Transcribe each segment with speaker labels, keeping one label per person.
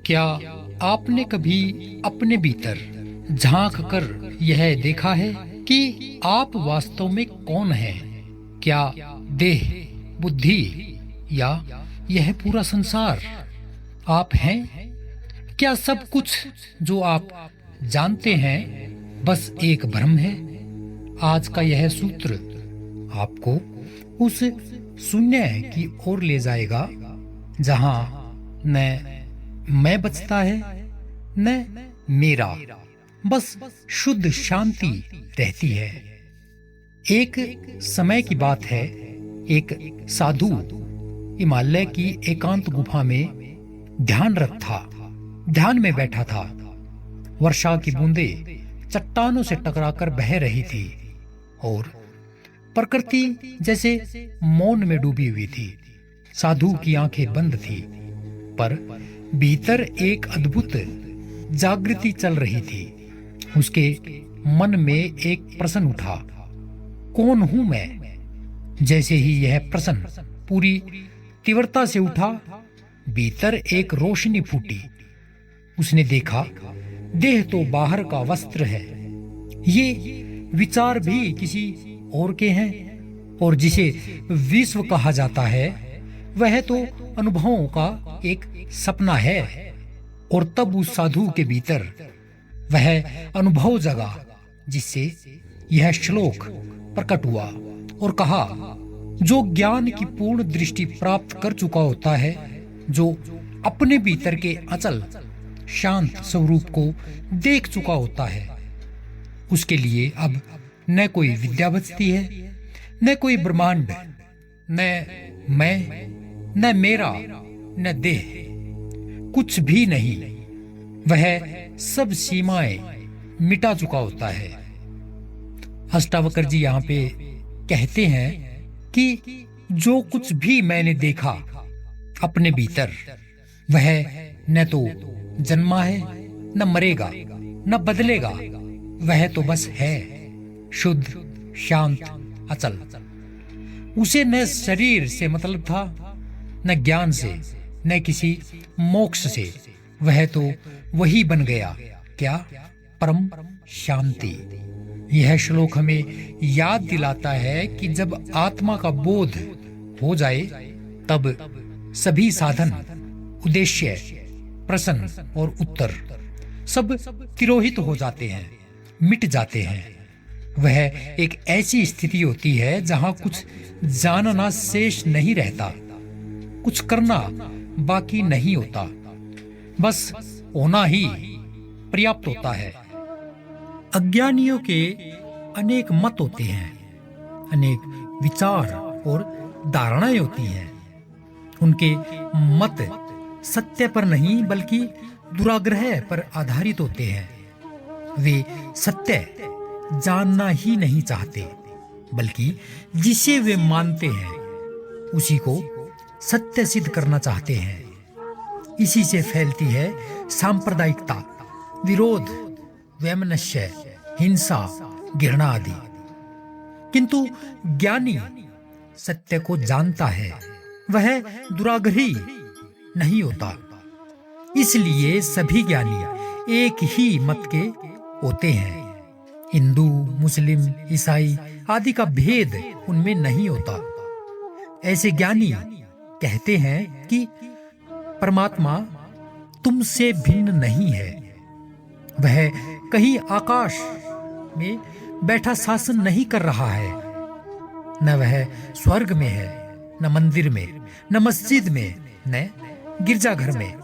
Speaker 1: क्या आपने कभी अपने भीतर झांक कर यह देखा है कि आप वास्तव में कौन हैं? क्या देह, बुद्धि या यह पूरा संसार आप हैं? क्या सब कुछ जो आप जानते हैं बस एक भ्रम है? आज का यह सूत्र आपको उस शून्य की ओर ले जाएगा जहां न मैं बचता है न मेरा, बस शुद्ध शांति रहती है। एक समय की बात है, एक साधु हिमालय की एकांत गुफा में ध्यानरत था। ध्यान में बैठा था। वर्षा की बूंदें चट्टानों से टकराकर बह रही थी और प्रकृति जैसे मौन में डूबी हुई थी। साधु की आंखें बंद थी, पर भीतर एक अद्भुत जागृति चल रही थी। उसके मन में एक प्रश्न उठा, कौन हूं मैं? जैसे ही यह प्रश्न पूरी तीव्रता से उठा, भीतर एक रोशनी फूटी। उसने देखा, देह तो बाहर का वस्त्र है, ये विचार भी किसी और के हैं, और जिसे विश्व कहा जाता है वह तो अनुभवों का एक सपना है। और तब उस साधु के भीतर वह अनुभव जगा जिससे यह श्लोक प्रकट हुआ और कहा, जो ज्ञान की पूर्ण दृष्टि प्राप्त कर चुका होता है, जो अपने भीतर के अचल शांत स्वरूप को देख चुका होता है, उसके लिए अब न कोई विद्या बचती है, न कोई ब्रह्मांड, न मैं, न मेरा, न देह, कुछ भी नहीं। वह सब सीमाएं मिटा चुका होता है। अष्टावक्र जी यहाँ पे कहते हैं कि जो कुछ भी मैंने देखा अपने भीतर, वह न तो जन्मा है, न मरेगा, न बदलेगा। वह तो बस है, शुद्ध, शांत, अचल। उसे न शरीर से मतलब था, न ज्ञान से, न किसी मोक्ष से। वह तो वही बन गया। क्या? परम शांति। यह श्लोक हमें याद दिलाता है कि जब आत्मा का बोध हो जाए, तब सभी साधन, उद्देश्य, प्रश्न और उत्तर सब तिरोहित हो जाते हैं, मिट जाते हैं। वह एक ऐसी स्थिति होती है जहां कुछ जानना शेष नहीं रहता, कुछ करना बाकी नहीं होता, बस होना ही पर्याप्त होता है। अज्ञानियों के अनेक मत होते हैं, अनेक विचार और धारणाएं होती हैं। उनके मत सत्य पर नहीं बल्कि दुराग्रह पर आधारित होते हैं। वे सत्य जानना ही नहीं चाहते, बल्कि जिसे वे मानते हैं उसी को सत्य सिद्ध करना चाहते हैं। इसी से फैलती है सांप्रदायिकता, विरोध, वैमनस्य, हिंसा, घृणा आदि। किंतु ज्ञानी सत्य को जानता है, वह दुराग्रही नहीं होता। इसलिए सभी ज्ञानी एक ही मत के होते हैं। हिंदू, मुस्लिम, ईसाई आदि का भेद उनमें नहीं होता। ऐसे ज्ञानी कहते हैं कि परमात्मा तुमसे भिन्न नहीं है। वह कहीं आकाश में बैठा शासन नहीं कर रहा है। न वह स्वर्ग में है, न मंदिर में, न मस्जिद में, न गिरजाघर में।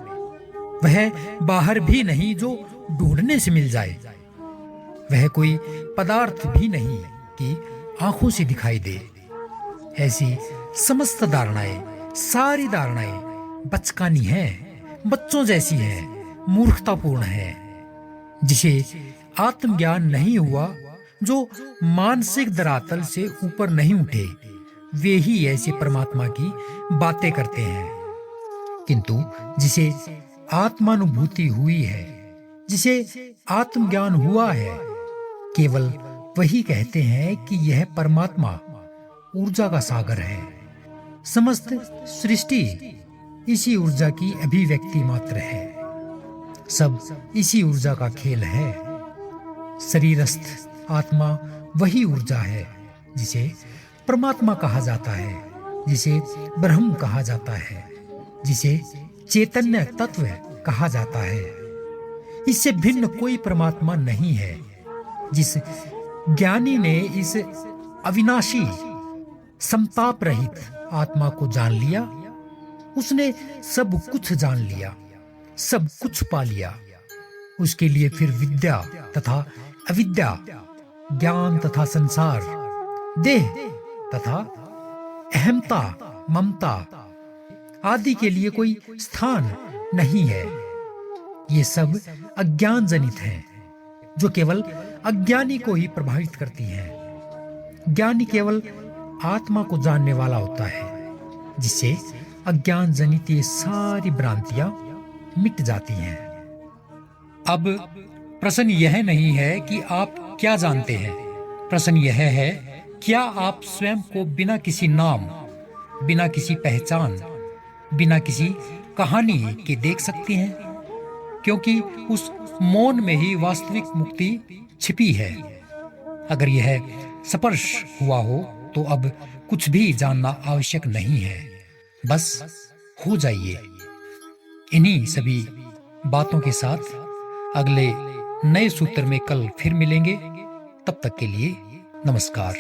Speaker 1: वह बाहर भी नहीं जो ढूंढने से मिल जाए। वह कोई पदार्थ भी नहीं कि आंखों से दिखाई दे। ऐसी समस्त धारणाएं, सारी धारणाएं बचकानी हैं, बच्चों जैसी हैं, मूर्खतापूर्ण हैं। जिसे आत्मज्ञान नहीं हुआ, जो मानसिक धरातल से ऊपर नहीं उठे, वे ही ऐसे परमात्मा की बातें करते हैं। किंतु जिसे आत्मानुभूति हुई है, जिसे आत्मज्ञान हुआ है, केवल वही कहते हैं कि यह परमात्मा ऊर्जा का सागर है। समस्त सृष्टि इसी ऊर्जा की अभिव्यक्ति मात्र है। सब इसी ऊर्जा का खेल है। शरीरस्थ आत्मा वही ऊर्जा है जिसे परमात्मा कहा जाता है, जिसे ब्रह्म कहा जाता है, जिसे चैतन्य तत्व कहा जाता है। इससे भिन्न कोई परमात्मा नहीं है। जिस ज्ञानी ने इस अविनाशी समताप रहित आत्मा को जान लिया, उसने सब कुछ जान लिया, सब कुछ पा लिया। उसके लिए फिर विद्या तथा अविद्या, ज्ञान तथा संसार, देह तथा अहमता ममता आदि के लिए कोई स्थान नहीं है। ये सब अज्ञान जनित हैं, जो केवल अज्ञानी को ही प्रभावित करती हैं। ज्ञानी केवल आत्मा को जानने वाला होता है, जिससे अज्ञान जनित ये सारी भ्रांतियां मिट जाती हैं। अब प्रश्न यह नहीं है कि आप क्या जानते हैं, प्रश्न यह है, क्या आप स्वयं को बिना किसी नाम, बिना किसी पहचान, बिना किसी कहानी के देख सकते हैं? क्योंकि उस मौन में ही वास्तविक मुक्ति छिपी है। अगर यह स्पर्श हुआ हो तो अब कुछ भी जानना आवश्यक नहीं है, बस हो जाइए। इन्हीं सभी बातों के साथ अगले नए सूत्र में कल फिर मिलेंगे। तब तक के लिए नमस्कार।